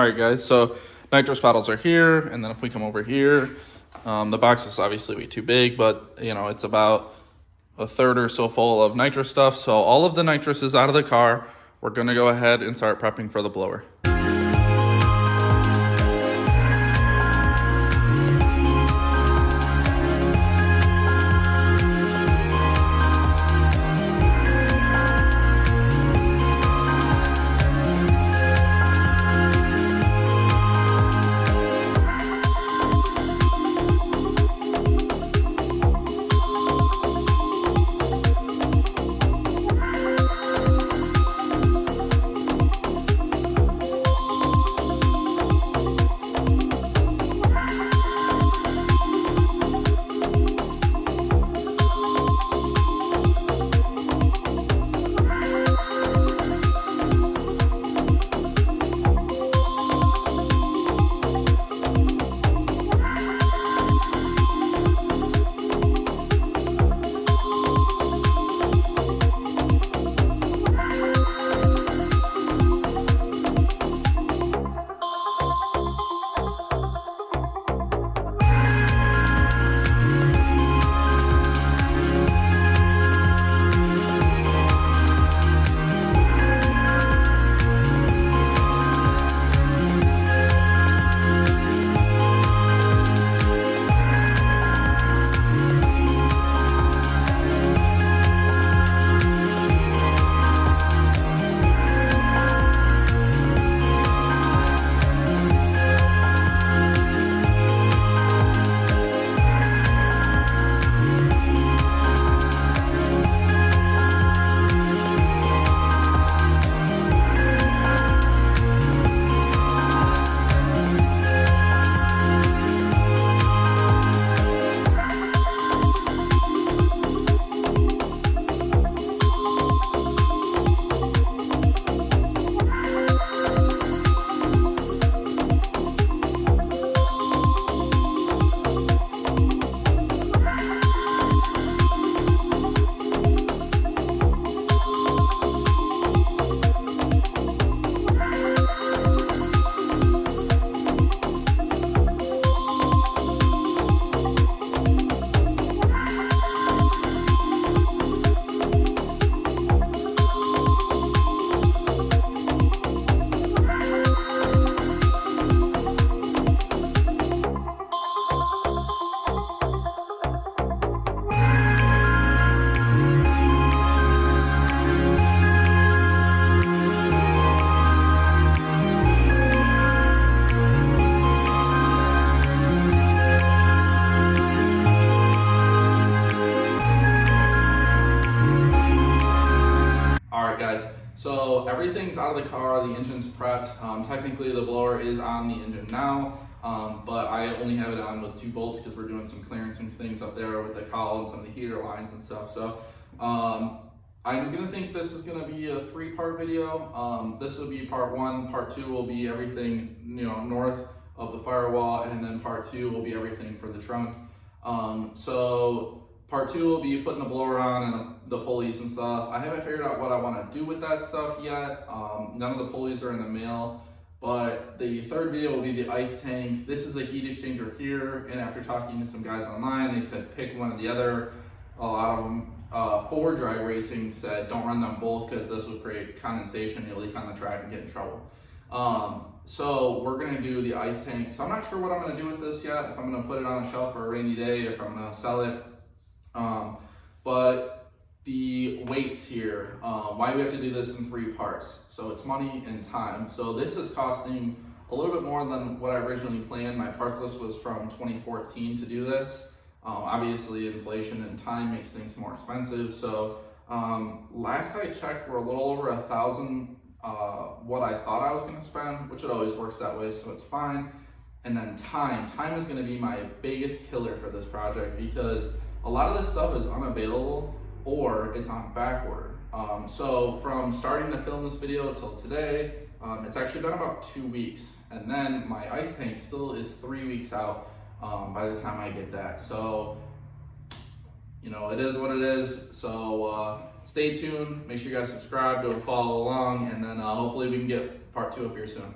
Alright guys, so nitrous bottles are here, and then if we come over here, the box is obviously way too big, but you know, it's about a third or so full of nitrous stuff. So all of the nitrous is out of the car. We're gonna go ahead and start prepping for the blower. So everything's out of the car, the engine's prepped. Technically the blower is on the engine now, but I only have it on with 2 bolts because we're doing some clearancing things up there with the cowl and some of the heater lines and stuff. So I'm gonna think this is gonna be a 3-part video. This will be part 1, part 2 will be everything, you know, north of the firewall, and then part 2 will be everything for the trunk. So part 2 will be putting the blower on and the pulleys and stuff. I haven't figured out what I want to do with that stuff yet. None of the pulleys are in the mail, but the 3rd video will be the ice tank. This is a heat exchanger here, and after talking to some guys online, they said pick one or the other. A lot of them, for drag racing, said don't run them both because this will create condensation, you'll leak on the track and get in trouble. So we're gonna do the ice tank. So I'm not sure what I'm gonna do with this yet, if I'm gonna put it on a shelf for a rainy day, if I'm gonna sell it. But the weights here, why we have to do this in 3 parts. So it's money and time. So this is costing a little bit more than what I originally planned. My parts list was from 2014 to do this. Obviously inflation and time makes things more expensive. So last I checked, we're a little over $1,000 what I thought I was gonna spend, which it always works that way, so it's fine. And then time is gonna be my biggest killer for this project because a lot of this stuff is unavailable or it's on back order. So from starting to film this video till today, it's actually been about 2 weeks. And then my ice tank still is 3 weeks out by the time I get that. So, you know, it is what it is. So stay tuned, make sure you guys subscribe to follow along, and then hopefully we can get part 2 up here soon.